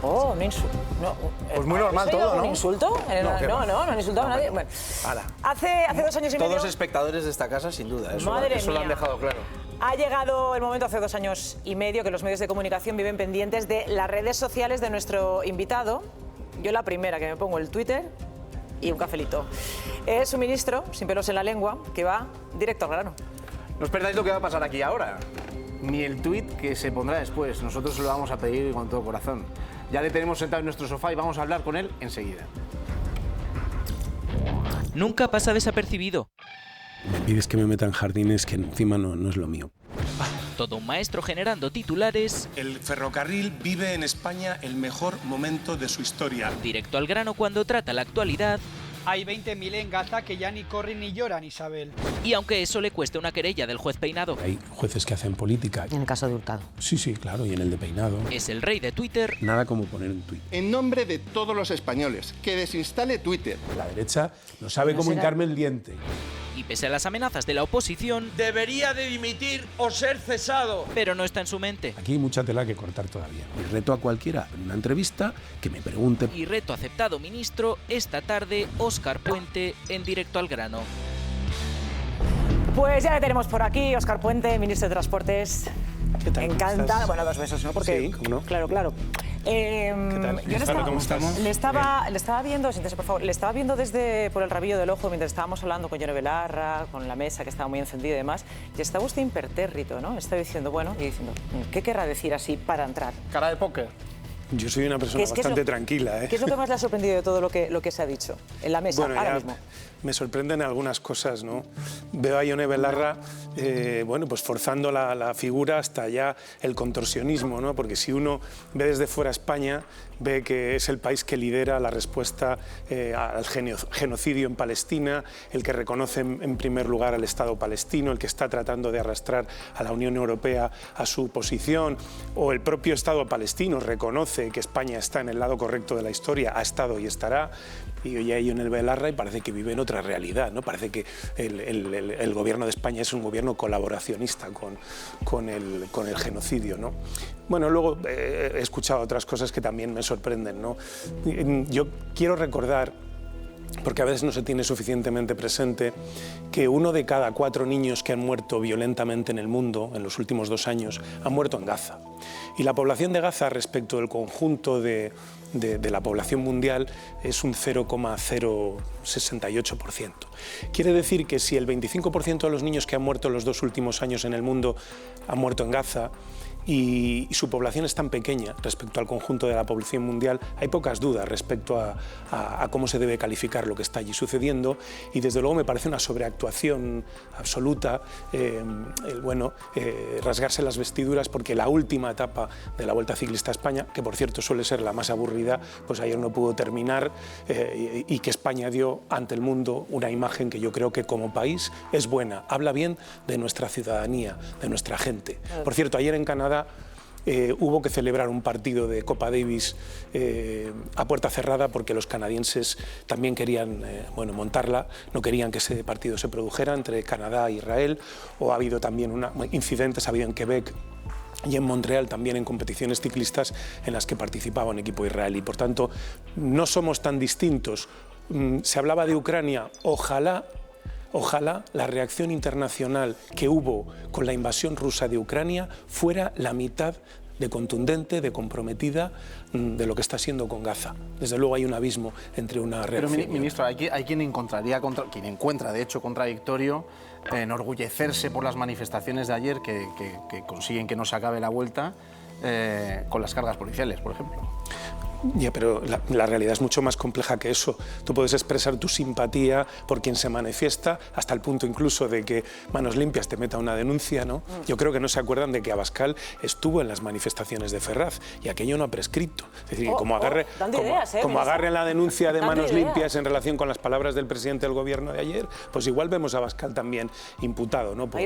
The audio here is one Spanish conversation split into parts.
Oh, un insulto. No, pues muy normal todo, ¿no? ¿Un insulto? No han insultado a nadie. Bueno, hace 2 años y medio... Todos espectadores de esta casa, sin duda. Eso lo han dejado claro. Ha llegado el momento, hace 2 años y medio, que los medios de comunicación viven pendientes de las redes sociales de nuestro invitado. Yo la primera, que me pongo el Twitter y un cafelito. Es un ministro, sin pelos en la lengua, que va directo al grano. No os perdáis lo que va a pasar aquí ahora, ni el tuit que se pondrá después. Nosotros se lo vamos a pedir con todo corazón. Ya le tenemos sentado en nuestro sofá y vamos a hablar con él enseguida. Nunca pasa desapercibido. Me pides que me meta en jardines que encima no es lo mío. Todo un maestro generando titulares. El ferrocarril vive en España el mejor momento de su historia. Directo al grano cuando trata la actualidad. Hay 20.000 en Gaza que ya ni corren ni lloran, Isabel. Y aunque eso le cueste una querella del juez Peinado. Hay jueces que hacen política. En el caso de Hurtado. Sí, claro, y en el de Peinado. Es el rey de Twitter. Nada como poner un tuit. En nombre de todos los españoles, que desinstale Twitter. La derecha no sabe cómo hincarme el diente. Y pese a las amenazas de la oposición... debería de dimitir o ser cesado. Pero no está en su mente. Aquí hay mucha tela que cortar todavía. Y reto a cualquiera en una entrevista que me pregunte... Y reto aceptado, ministro, esta tarde, Óscar Puente en Directo al grano. Pues ya le tenemos por aquí, Óscar Puente, ministro de Transportes. ¿Qué tal? Encantado. Bueno, 2 besos, ¿no? Porque, sí, ¿cómo no? Claro. ¿Qué tal? ¿Cómo estamos? Le estaba viendo, siéntese por favor, le estaba viendo por el rabillo del ojo mientras estábamos hablando con Yone Belarra, con la mesa que estaba muy encendida y demás, y estaba usted impertérrito, ¿no? Estaba diciendo, ¿qué querrá decir así para entrar? Cara de póker. Yo soy una persona bastante tranquila, ¿eh? ¿Qué es lo que más le ha sorprendido de todo lo que se ha dicho en la mesa ahora mismo? Me sorprenden algunas cosas, ¿no? Veo a Yone Belarra, pues forzando la figura hasta ya el contorsionismo, ¿no? Porque si uno ve desde fuera España, ve que es el país que lidera la respuesta al genocidio en Palestina, el que reconoce en primer lugar al Estado palestino, el que está tratando de arrastrar a la Unión Europea a su posición, o el propio Estado palestino reconoce que España está en el lado correcto de la historia, ha estado y estará. Y oye a Yone Belarra y parece que vive en otra realidad, ¿no? Parece que el gobierno de España es un gobierno colaboracionista con el genocidio, ¿no? Bueno, luego he escuchado otras cosas que también me sorprenden, ¿no? Yo quiero recordar, porque a veces no se tiene suficientemente presente, que 1 de cada 4 niños que han muerto violentamente en el mundo en los últimos 2 años han muerto en Gaza. Y la población de Gaza respecto del conjunto de la población mundial es un 0,068%. Quiere decir que si el 25% de los niños que han muerto en los 2 últimos años en el mundo han muerto en Gaza, y su población es tan pequeña respecto al conjunto de la población mundial, hay pocas dudas respecto a cómo se debe calificar lo que está allí sucediendo, y desde luego me parece una sobreactuación absoluta rasgarse las vestiduras porque la última etapa de la Vuelta Ciclista a España, que por cierto suele ser la más aburrida, pues ayer no pudo terminar, y que España dio ante el mundo una imagen que yo creo que como país es buena, habla bien de nuestra ciudadanía, de nuestra gente. Por cierto, ayer en Canadá hubo que celebrar un partido de Copa Davis a puerta cerrada porque los canadienses también querían montarla, no querían que ese partido se produjera entre Canadá e Israel, o ha habido también incidentes, ha habido en Quebec y en Montreal también en competiciones ciclistas en las que participaba un equipo israelí. Por tanto, no somos tan distintos. Se hablaba de Ucrania, ojalá la reacción internacional que hubo con la invasión rusa de Ucrania fuera la mitad de contundente, de comprometida de lo que está siendo con Gaza. Desde luego hay un abismo entre una reacción... Pero, ministro, hay quien encuentra de hecho contradictorio enorgullecerse por las manifestaciones de ayer que consiguen que no se acabe la vuelta con las cargas policiales, por ejemplo. Ya, pero la realidad es mucho más compleja que eso. Tú puedes expresar tu simpatía por quien se manifiesta, hasta el punto incluso de que Manos Limpias te meta una denuncia, ¿no? Yo creo que no se acuerdan de que Abascal estuvo en las manifestaciones de Ferraz y aquello no ha prescrito. Es decir, como agarre la denuncia de Manos Limpias en relación con las palabras del presidente del gobierno de ayer, pues igual vemos a Abascal también imputado, ¿no? Por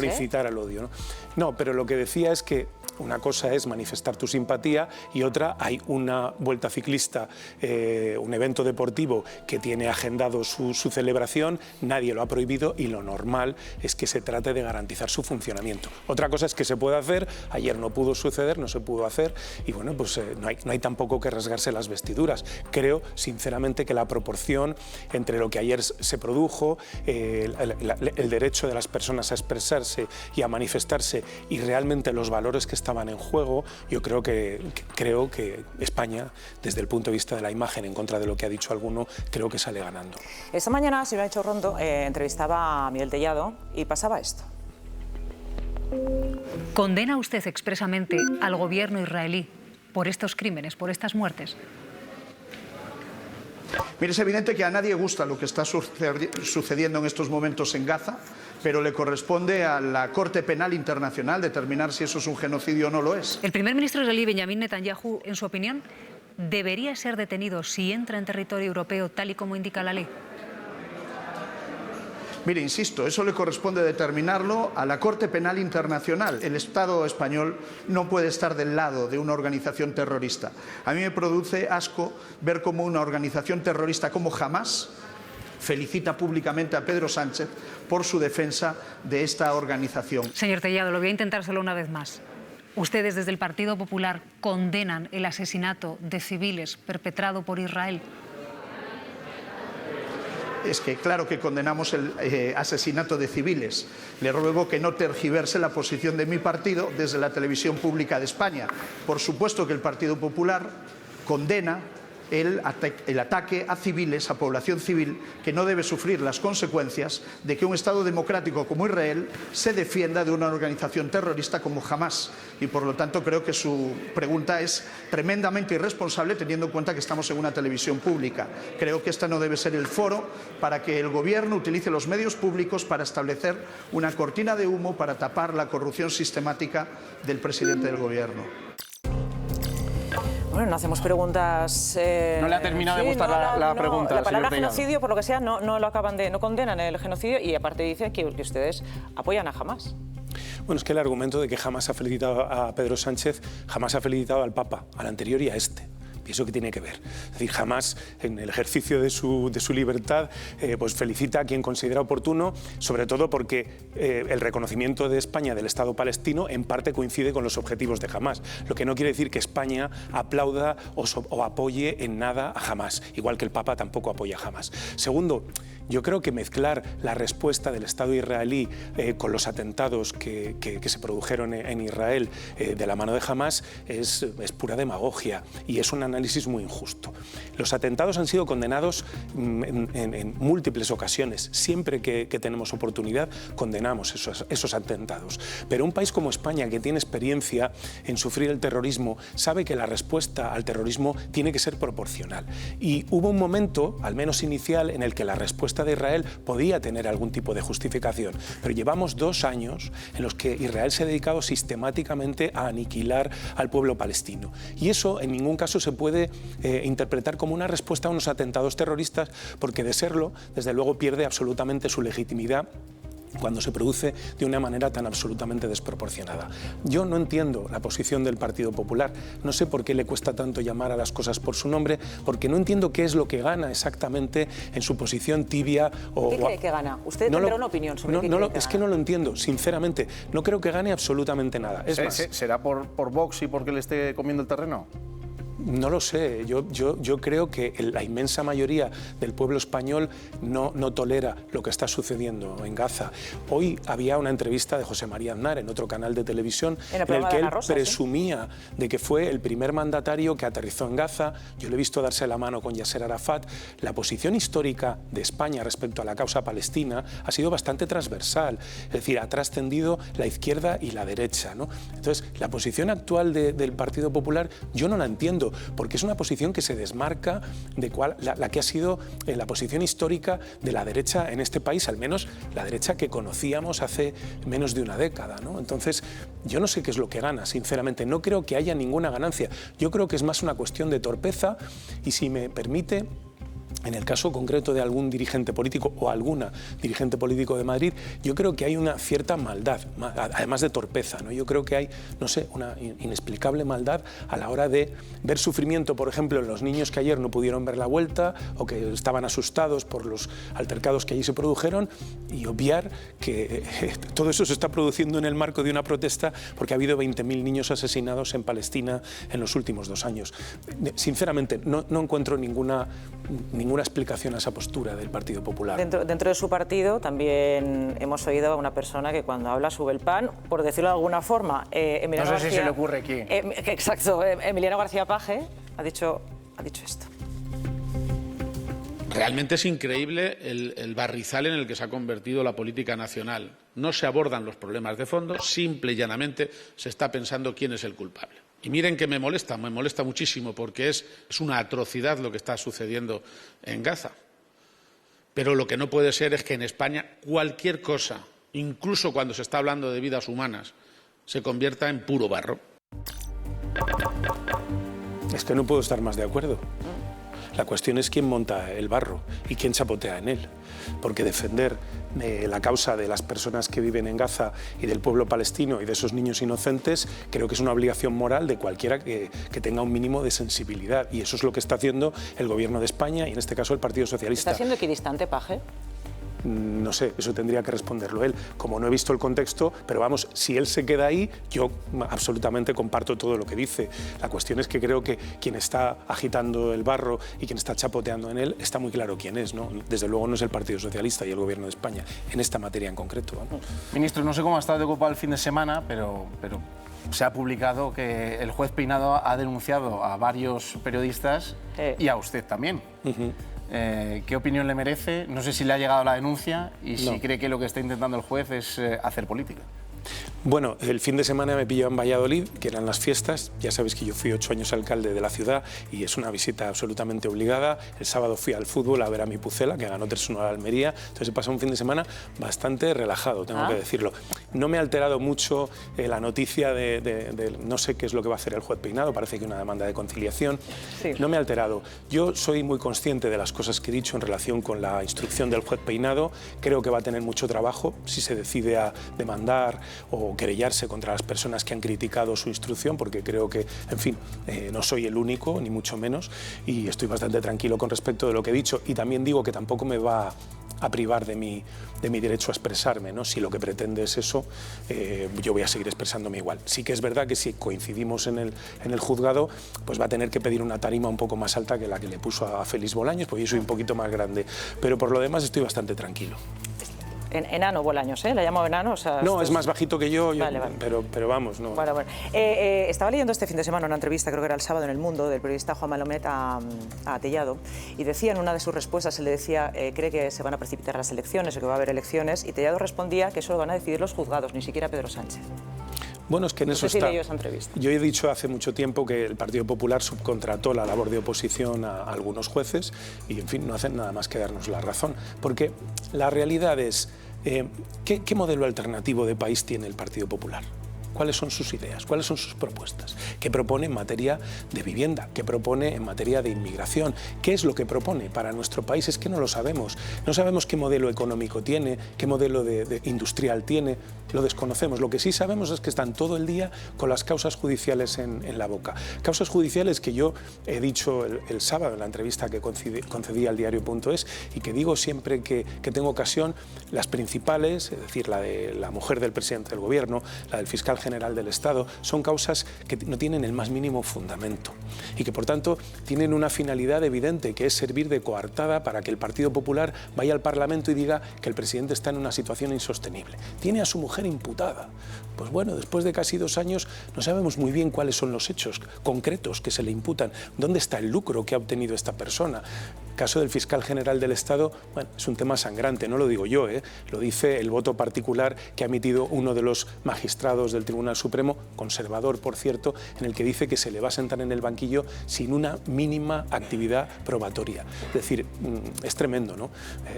incitar al odio, ¿no? No, pero lo que decía es que una cosa es manifestar tu simpatía y otra, hay una vuelta ciclista, un evento deportivo que tiene agendado su celebración, nadie lo ha prohibido y lo normal es que se trate de garantizar su funcionamiento. Otra cosa es que se puede hacer, ayer no pudo suceder, no se pudo hacer y bueno, pues no hay tampoco que rasgarse las vestiduras. Creo sinceramente que la proporción entre lo que ayer se produjo, el derecho de las personas a expresarse y a manifestarse y realmente los valores que estaban en juego, yo creo que España, desde el punto de vista de la imagen, en contra de lo que ha dicho alguno, creo que sale ganando. Esta mañana, señor Nacho Rondo entrevistaba a Miguel Tellado y pasaba esto. ¿Condena usted expresamente al gobierno israelí por estos crímenes, por estas muertes? Mire, es evidente que a nadie gusta lo que está sucediendo en estos momentos en Gaza, pero le corresponde a la Corte Penal Internacional determinar si eso es un genocidio o no lo es. El primer ministro israelí Benjamin Netanyahu, en su opinión, ¿debería ser detenido si entra en territorio europeo tal y como indica la ley? Mire, insisto, eso le corresponde determinarlo a la Corte Penal Internacional. El Estado español no puede estar del lado de una organización terrorista. A mí me produce asco ver cómo una organización terrorista como Hamás felicita públicamente a Pedro Sánchez por su defensa de esta organización. Señor Tellado, lo voy a intentar solo una vez más. ¿Ustedes desde el Partido Popular condenan el asesinato de civiles perpetrado por Israel? Es que claro que condenamos el asesinato de civiles. Le ruego que no tergiverse la posición de mi partido desde la televisión pública de España. Por supuesto que el Partido Popular condena el ataque a civiles, a población civil, que no debe sufrir las consecuencias de que un Estado democrático como Israel se defienda de una organización terrorista como Hamás. Y por lo tanto creo que su pregunta es tremendamente irresponsable teniendo en cuenta que estamos en una televisión pública. Creo que este no debe ser el foro para que el Gobierno utilice los medios públicos para establecer una cortina de humo para tapar la corrupción sistemática del presidente del Gobierno. Bueno, no hacemos preguntas... no le ha terminado de gustar la pregunta. La palabra señor genocidio, por lo que sea, no condenan el genocidio y aparte dicen que ustedes apoyan a Hamás. Bueno, es que el argumento de que jamás ha felicitado a Pedro Sánchez, jamás ha felicitado al Papa, al anterior y a este. ¿Y eso qué tiene que ver? Es decir, jamás en el ejercicio de su libertad pues felicita a quien considera oportuno, sobre todo porque el reconocimiento de España del Estado palestino en parte coincide con los objetivos de Hamás, lo que no quiere decir que España aplauda o apoye en nada a Hamás, igual que el Papa tampoco apoya a Hamás. Segundo, yo creo que mezclar la respuesta del Estado israelí con los atentados que se produjeron en Israel de la mano de Hamás es pura demagogia y es un análisis muy injusto. Los atentados han sido condenados en múltiples ocasiones. Siempre que tenemos oportunidad condenamos esos atentados. Pero un país como España, que tiene experiencia en sufrir el terrorismo, sabe que la respuesta al terrorismo tiene que ser proporcional. Y hubo un momento, al menos inicial, en el que la respuesta de Israel podía tener algún tipo de justificación. Pero llevamos 2 años en los que Israel se ha dedicado sistemáticamente a aniquilar al pueblo palestino. Y eso en ningún caso se puede interpretar como una respuesta a unos atentados terroristas, porque de serlo, desde luego pierde absolutamente su legitimidad cuando se produce de una manera tan absolutamente desproporcionada. Yo no entiendo la posición del Partido Popular, no sé por qué le cuesta tanto llamar a las cosas por su nombre, porque no entiendo qué es lo que gana exactamente en su posición tibia. ¿Qué cree que gana? Usted tendrá una opinión sobre qué cree que es que no lo entiendo, sinceramente. No creo que gane absolutamente nada. Es más, ¿será por Vox y porque le esté comiendo el terreno? No lo sé, yo creo que la inmensa mayoría del pueblo español no tolera lo que está sucediendo en Gaza. Hoy había una entrevista de José María Aznar en otro canal de televisión en el que él presumía de que fue el primer mandatario que aterrizó en Gaza. Yo le he visto darse la mano con Yasser Arafat. La posición histórica de España respecto a la causa palestina ha sido bastante transversal, es decir, ha trascendido la izquierda y la derecha, ¿no? Entonces, la posición actual del Partido Popular yo no la entiendo, porque es una posición que se desmarca de la que ha sido la posición histórica de la derecha en este país, al menos la derecha que conocíamos hace menos de una década, ¿no? Entonces, yo no sé qué es lo que gana, sinceramente. No creo que haya ninguna ganancia. Yo creo que es más una cuestión de torpeza y, si me permite, En el caso concreto de algún dirigente político o alguna dirigente político de Madrid, yo creo que hay una cierta maldad, además de torpeza, ¿no? Yo creo que hay, no sé, una inexplicable maldad a la hora de ver sufrimiento, por ejemplo, en los niños que ayer no pudieron ver la vuelta o que estaban asustados por los altercados que allí se produjeron, y obviar que todo eso se está produciendo en el marco de una protesta porque ha habido 20.000 niños asesinados en Palestina en los últimos 2 años. Sinceramente, no encuentro ninguna explicación a esa postura del Partido Popular. Dentro de su partido también hemos oído a una persona que cuando habla sube el pan, por decirlo de alguna forma. No sé si se le ocurre quién. Exacto, Emiliano García Paje ha dicho esto. Realmente es increíble el barrizal en el que se ha convertido la política nacional. No se abordan los problemas de fondo, simple y llanamente se está pensando quién es el culpable. Y miren que me molesta muchísimo, porque es una atrocidad lo que está sucediendo en Gaza. Pero lo que no puede ser es que en España cualquier cosa, incluso cuando se está hablando de vidas humanas, se convierta en puro barro. Es que no puedo estar más de acuerdo. La cuestión es quién monta el barro y quién chapotea en él. Porque defender la causa de las personas que viven en Gaza y del pueblo palestino y de esos niños inocentes, creo que es una obligación moral de cualquiera que tenga un mínimo de sensibilidad. Y eso es lo que está haciendo el Gobierno de España y en este caso el Partido Socialista. ¿Está siendo equidistante, Paje? No sé, eso tendría que responderlo él. Como no he visto el contexto, pero vamos, si él se queda ahí, yo absolutamente comparto todo lo que dice. La cuestión es que creo que quien está agitando el barro y quien está chapoteando en él está muy claro quién es, ¿no? Desde luego no es el Partido Socialista y el Gobierno de España, en esta materia en concreto. Vamos. Ministro, no sé cómo ha estado de ocupado el fin de semana, pero se ha publicado que el juez Peinado ha denunciado a varios periodistas y a usted también. ¿Qué opinión le merece? No sé si le ha llegado la denuncia y si cree que lo que está intentando el juez es hacer política. Bueno, el fin de semana me pilló en Valladolid, que eran las fiestas. Ya sabéis que yo fui 8 años alcalde de la ciudad y es una visita absolutamente obligada. El sábado fui al fútbol a ver a mi Pucela, que ganó 3-1 a Almería. Entonces he pasado un fin de semana bastante relajado, tengo que decirlo. No me ha alterado mucho la noticia de no sé qué es lo que va a hacer el juez Peinado, parece que una demanda de conciliación. Sí. No me ha alterado. Yo soy muy consciente de las cosas que he dicho en relación con la instrucción del juez Peinado. Creo que va a tener mucho trabajo si se decide a demandar o querellarse contra las personas que han criticado su instrucción, porque creo que, en fin, no soy el único, ni mucho menos, y estoy bastante tranquilo con respecto de lo que he dicho. Y también digo que tampoco me va a privar de mi derecho a expresarme, ¿no? Si lo que pretende es eso, yo voy a seguir expresándome igual. Sí que es verdad que si coincidimos en el juzgado, pues va a tener que pedir una tarima un poco más alta que la que le puso a Félix Bolaños, porque yo soy un poquito más grande, pero por lo demás estoy bastante tranquilo. Enano Bolaños, ¿eh? ¿Le ha llamado enano? O sea, no, es más bajito que yo, vale. Pero vamos, no. Bueno. Estaba leyendo este fin de semana una entrevista, creo que era el sábado en El Mundo, del periodista Juan Malomet a Tellado, y decía en una de sus respuestas, él le decía, cree que se van a precipitar las elecciones o que va a haber elecciones, y Tellado respondía que eso lo van a decidir los juzgados, ni siquiera Pedro Sánchez. Bueno, es que en eso está. Esa entrevista. Yo he dicho hace mucho tiempo que el Partido Popular subcontrató la labor de oposición a algunos jueces y, en fin, no hacen nada más que darnos la razón. Porque la realidad es, ¿qué modelo alternativo de país tiene el Partido Popular? ¿Cuáles son sus ideas? ¿Cuáles son sus propuestas? ¿Qué propone en materia de vivienda? ¿Qué propone en materia de inmigración? ¿Qué es lo que propone para nuestro país? Es que no lo sabemos. No sabemos qué modelo económico tiene, qué modelo industrial tiene. Lo desconocemos. Lo que sí sabemos es que están todo el día con las causas judiciales en la boca. Causas judiciales que yo he dicho el sábado en la entrevista que concedí al diario.es y que digo siempre que tengo ocasión, las principales, es decir, la de la mujer del presidente del Gobierno, la del fiscal general del Estado, son causas que no tienen el más mínimo fundamento y que por tanto tienen una finalidad evidente, que es servir de coartada para que el Partido Popular vaya al Parlamento y diga que el presidente está en una situación insostenible. Tiene a su mujer imputada. Pues bueno, después de casi 2 años no sabemos muy bien cuáles son los hechos concretos que se le imputan, dónde está el lucro que ha obtenido esta persona. El caso del fiscal general del Estado, bueno, es un tema sangrante, no lo digo yo, lo dice el voto particular que ha emitido uno de los magistrados del Tribunal Supremo, conservador por cierto, en el que dice que se le va a sentar en el banquillo sin una mínima actividad probatoria. Es decir, es tremendo, ¿no?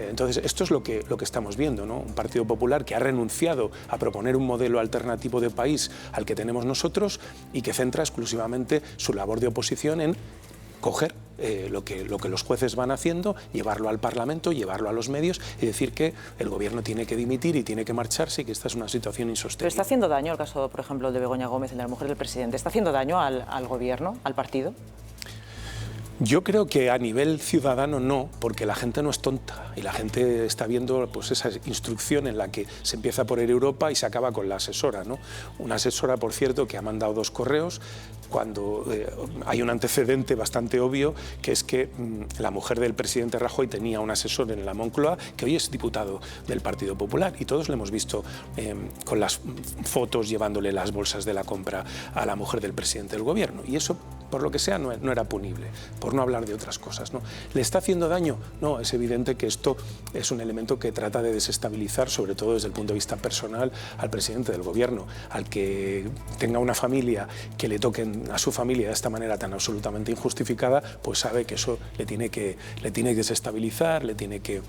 Entonces, esto es lo que estamos viendo, ¿no? Un Partido Popular que ha renunciado a proponer un modelo alternativo de país al que tenemos nosotros y que centra exclusivamente su labor de oposición en coger lo que los jueces van haciendo, llevarlo al Parlamento, llevarlo a los medios y decir que el gobierno tiene que dimitir y tiene que marcharse y que esta es una situación insostenible. ¿Pero está haciendo daño el caso, por ejemplo, de Begoña Gómez, el de la mujer del presidente? ¿Está haciendo daño al gobierno, al partido? Yo creo que a nivel ciudadano no, porque la gente no es tonta y la gente está viendo pues, esa instrucción en la que se empieza por Europa y se acaba con la asesora, ¿no? Una asesora, por cierto, que ha mandado 2 correos cuando hay un antecedente bastante obvio, que es que la mujer del presidente Rajoy tenía un asesor en la Moncloa que hoy es diputado del Partido Popular y todos lo hemos visto con las fotos llevándole las bolsas de la compra a la mujer del presidente del gobierno y eso, por lo que sea, no era punible, por no hablar de otras cosas, ¿no? ¿Le está haciendo daño? No, es evidente que esto es un elemento que trata de desestabilizar, sobre todo desde el punto de vista personal, al presidente del gobierno, al que tenga una familia, que le toquen a su familia de esta manera tan absolutamente injustificada, pues sabe que eso le tiene que desestabilizar, le tiene que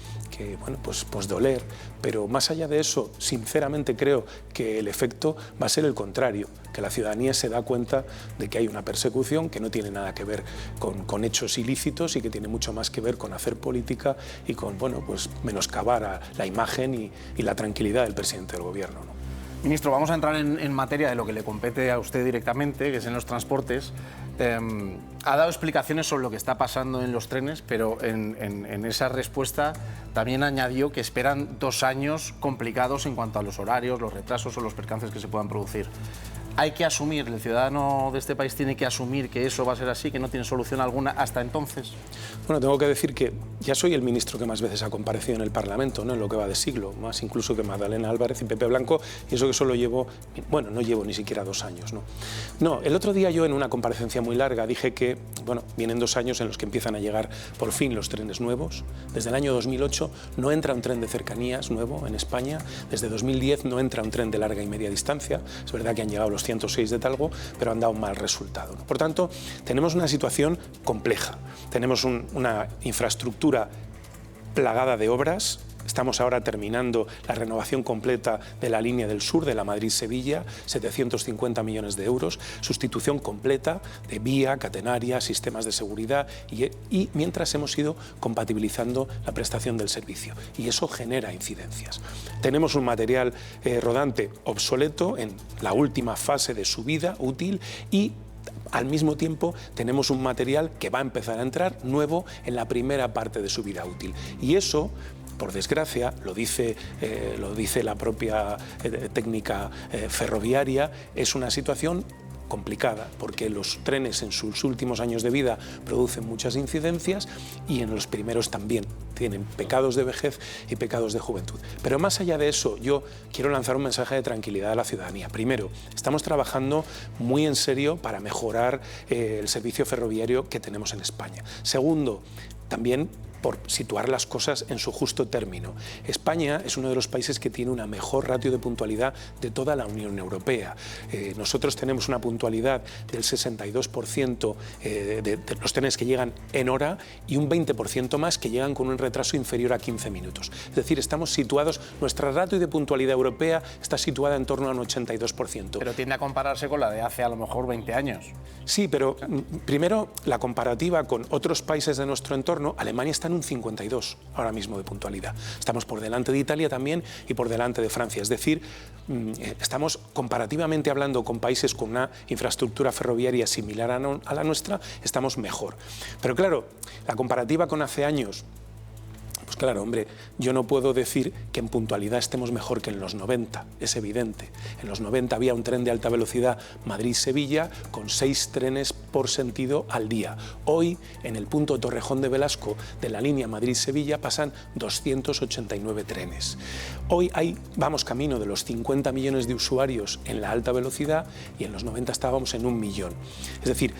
bueno, pues doler, pero más allá de eso, sinceramente creo que el efecto va a ser el contrario, que la ciudadanía se da cuenta de que hay una persecución que no tiene nada que ver con hechos ilícitos y que tiene mucho más que ver con hacer política y con bueno, pues menoscabar a la imagen y la tranquilidad del presidente del gobierno, ¿no? Ministro, vamos a entrar en materia de lo que le compete a usted directamente, que es en los transportes. Ha dado explicaciones sobre lo que está pasando en los trenes, pero en esa respuesta también añadió que esperan 2 años complicados en cuanto a los horarios, los retrasos o los percances que se puedan producir. Hay que asumir, el ciudadano de este país tiene que asumir que eso va a ser así, que no tiene solución alguna hasta entonces. Bueno, tengo que decir que ya soy el ministro que más veces ha comparecido en el Parlamento, ¿no? En lo que va de siglo, más incluso que Magdalena Álvarez y Pepe Blanco, y eso que solo llevo, bueno, no llevo ni siquiera 2 años, ¿no? No, el otro día yo en una comparecencia muy larga dije que, bueno, vienen 2 años en los que empiezan a llegar por fin los trenes nuevos. Desde el año 2008 no entra un tren de cercanías nuevo en España, desde 2010 no entra un tren de larga y media distancia, es verdad que han llegado los 106 de Talgo, pero han dado un mal resultado, ¿no? Por tanto, tenemos una situación compleja, tenemos una infraestructura plagada de obras. Estamos ahora terminando la renovación completa de la línea del sur, de la Madrid-Sevilla, 750 millones de euros, sustitución completa de vía, catenaria, sistemas de seguridad y mientras hemos ido compatibilizando la prestación del servicio. Y eso genera incidencias. Tenemos un material rodante obsoleto en la última fase de su vida útil y al mismo tiempo tenemos un material que va a empezar a entrar nuevo en la primera parte de su vida útil. Y eso, por desgracia, lo dice la propia técnica ferroviaria, es una situación complicada, porque los trenes en sus últimos años de vida producen muchas incidencias y en los primeros también tienen pecados de vejez y pecados de juventud. Pero más allá de eso, yo quiero lanzar un mensaje de tranquilidad a la ciudadanía. Primero, estamos trabajando muy en serio para mejorar el servicio ferroviario que tenemos en España. Segundo, también por situar las cosas en su justo término. España es uno de los países que tiene una mejor ratio de puntualidad de toda la Unión Europea. Nosotros tenemos una puntualidad del 62% de los trenes que llegan en hora y un 20% más que llegan con un retraso inferior a 15 minutos. Es decir, estamos situados, nuestra ratio de puntualidad europea está situada en torno a un 82%. Pero tiende a compararse con la de hace a lo mejor 20 años. Sí, pero primero la comparativa con otros países de nuestro entorno, Alemania está en un 52 ahora mismo de puntualidad. Estamos por delante de Italia también y por delante de Francia. Es decir, estamos comparativamente hablando con países con una infraestructura ferroviaria similar a la nuestra, estamos mejor. Pero claro, la comparativa con hace años, pues claro, hombre, yo no puedo decir que en puntualidad estemos mejor que en los 90, es evidente. En los 90 había un tren de alta velocidad Madrid-Sevilla con 6 trenes por sentido al día. Hoy, en el punto Torrejón de Velasco de la línea Madrid-Sevilla pasan 289 trenes. Hoy vamos camino de los 50 millones de usuarios en la alta velocidad y en los 90 estábamos en 1 millón. Es decir,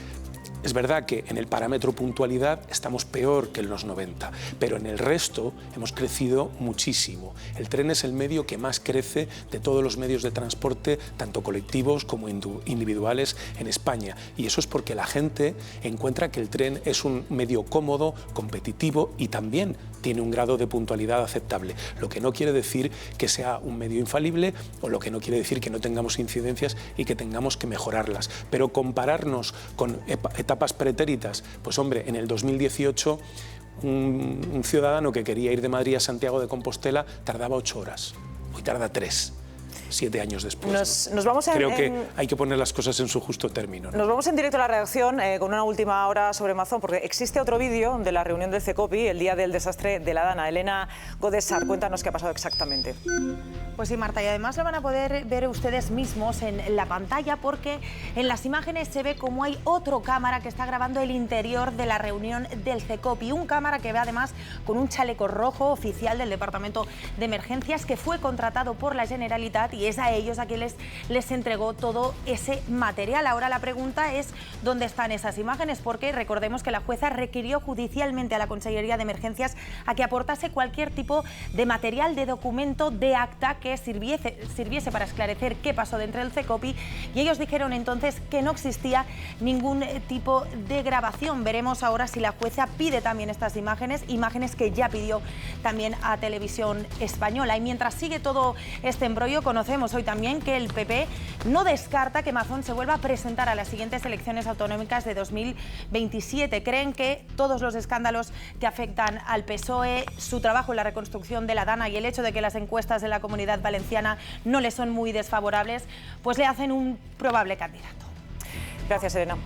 es verdad que en el parámetro puntualidad estamos peor que en los 90, pero en el resto hemos crecido muchísimo. El tren es el medio que más crece de todos los medios de transporte, tanto colectivos como individuales en España. Y eso es porque la gente encuentra que el tren es un medio cómodo, competitivo y también tiene un grado de puntualidad aceptable. Lo que no quiere decir que sea un medio infalible o lo que no quiere decir que no tengamos incidencias y que tengamos que mejorarlas. Pero compararnos con etapas etapas pretéritas, pues hombre, en el 2018 un ciudadano que quería ir de Madrid a Santiago de Compostela tardaba 8 horas, hoy tarda 3. 7 años después. Nos vamos Creo que hay que poner las cosas en su justo término, ¿no? Nos vamos en directo a la redacción con una última hora sobre Mazón, porque existe otro vídeo de la reunión del CECOPI el día del desastre de la Dana. Elena Godesar, cuéntanos qué ha pasado exactamente. Pues sí, Marta, y además lo van a poder ver ustedes mismos en la pantalla, porque en las imágenes se ve como hay otro cámara que está grabando el interior de la reunión del CECOPI. Un cámara que ve además con un chaleco rojo oficial del Departamento de Emergencias, que fue contratado por la Generalitat, y es a ellos a quienes les entregó todo ese material. Ahora la pregunta es ¿dónde están esas imágenes? Porque recordemos que la jueza requirió judicialmente a la Consellería de Emergencias a que aportase cualquier tipo de material, de documento, de acta que sirviese para esclarecer qué pasó dentro del CECOPI, y ellos dijeron entonces que no existía ningún tipo de grabación. Veremos ahora si la jueza pide también estas imágenes que ya pidió también a Televisión Española. Y mientras sigue todo este embrollo, conocemos hoy también que el PP no descarta que Mazón se vuelva a presentar a las siguientes elecciones autonómicas de 2027. Creen que todos los escándalos que afectan al PSOE, su trabajo en la reconstrucción de la Dana y el hecho de que las encuestas de la Comunidad Valenciana no le son muy desfavorables, pues le hacen un probable candidato. Gracias, Elena.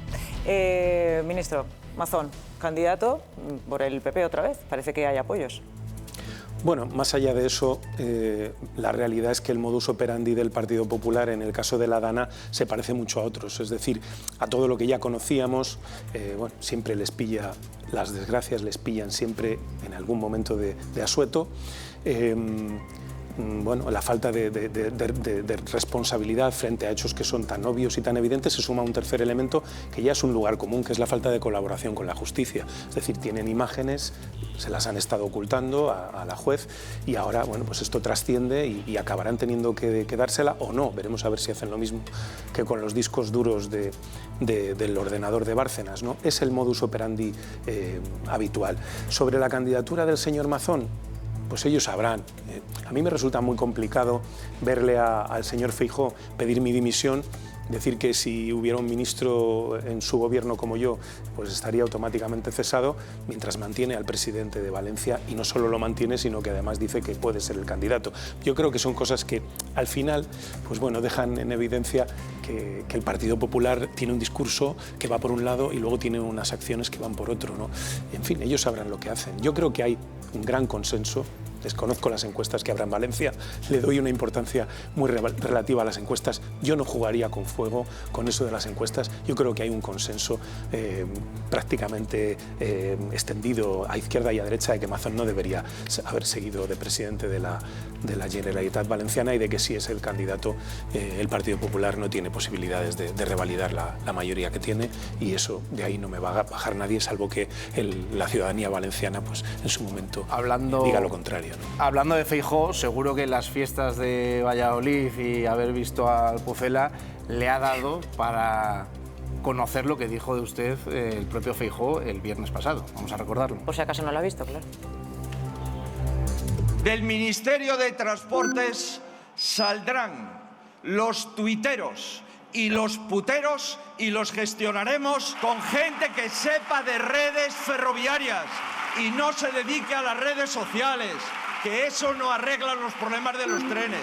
Ministro, Mazón, candidato por el PP otra vez. Parece que hay apoyos. Bueno, más allá de eso, la realidad es que el modus operandi del Partido Popular en el caso de la Dana se parece mucho a otros, es decir, a todo lo que ya conocíamos. Bueno, siempre les pilla, las desgracias les pillan siempre en algún momento de asueto. Bueno, la falta de responsabilidad frente a hechos que son tan obvios y tan evidentes, se suma un tercer elemento que ya es un lugar común, que es la falta de colaboración con la justicia. Es decir, tienen imágenes, se las han estado ocultando a la juez, y ahora, bueno, pues esto trasciende y acabarán teniendo que dársela o no. Veremos a ver si hacen lo mismo que con los discos duros del ordenador de Bárcenas, ¿no? Es el modus operandi habitual. Sobre la candidatura del señor Mazón, pues ellos sabrán. A mí me resulta muy complicado verle al señor Feijóo pedir mi dimisión, decir que si hubiera un ministro en su gobierno como yo, pues estaría automáticamente cesado, mientras mantiene al presidente de Valencia, y no solo lo mantiene, sino que además dice que puede ser el candidato. Yo creo que son cosas que al final, pues bueno, dejan en evidencia que el Partido Popular tiene un discurso que va por un lado y luego tiene unas acciones que van por otro, ¿no? En fin, ellos sabrán lo que hacen. Yo creo que hay un gran consenso. Desconozco las encuestas que habrá en Valencia, le doy una importancia muy relativa a las encuestas. Yo no jugaría con fuego con eso de las encuestas. Yo creo que hay un consenso prácticamente extendido a izquierda y a derecha de que Mazón no debería haber seguido de presidente de la Generalitat Valenciana, y de que si es el candidato, el Partido Popular no tiene posibilidades de revalidar la mayoría que tiene, y eso de ahí no me va a bajar nadie, salvo que la ciudadanía valenciana pues en su momento diga lo contrario. Hablando de Feijóo, seguro que las fiestas de Valladolid y haber visto al Pucela le ha dado para conocer lo que dijo de usted el propio Feijóo el viernes pasado. Vamos a recordarlo. Por si acaso no lo ha visto, claro. Del Ministerio de Transportes saldrán los tuiteros y los puteros, y los gestionaremos con gente que sepa de redes ferroviarias y no se dedique a las redes sociales, que eso no arregla los problemas de los trenes.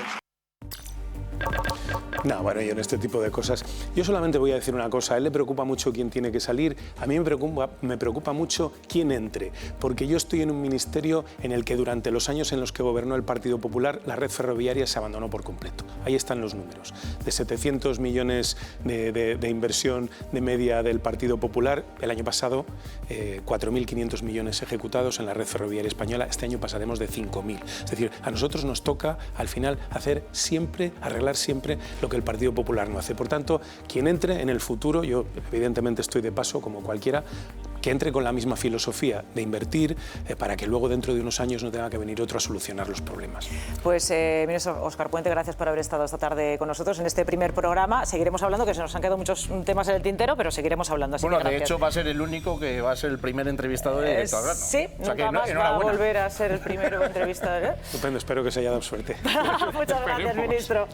No, bueno, yo en este tipo de cosas, yo solamente voy a decir una cosa: a él le preocupa mucho quién tiene que salir, a mí me preocupa mucho quién entre, porque yo estoy en un ministerio en el que durante los años en los que gobernó el Partido Popular, la red ferroviaria se abandonó por completo. Ahí están los números. De 700 millones de inversión de media del Partido Popular, el año pasado 4.500 millones ejecutados en la red ferroviaria española. Este año pasaremos de 5.000. Es decir, a nosotros nos toca al final hacer siempre, arreglar siempre lo que el Partido Popular no hace. Por tanto, quien entre en el futuro, yo evidentemente estoy de paso como cualquiera, que entre con la misma filosofía de invertir para que luego dentro de unos años no tenga que venir otro a solucionar los problemas. Pues, ministro Óscar Puente, gracias por haber estado esta tarde con nosotros en este primer programa. Seguiremos hablando, que se nos han quedado muchos temas en el tintero, pero seguiremos hablando. Así bueno, que de hecho va a ser el único que va a ser el primer entrevistador de Directo al Grano. Sí, o sea, nunca más va a volver a ser el primero entrevistador. Estupendo, espero que se haya dado suerte. Muchas gracias, ministro.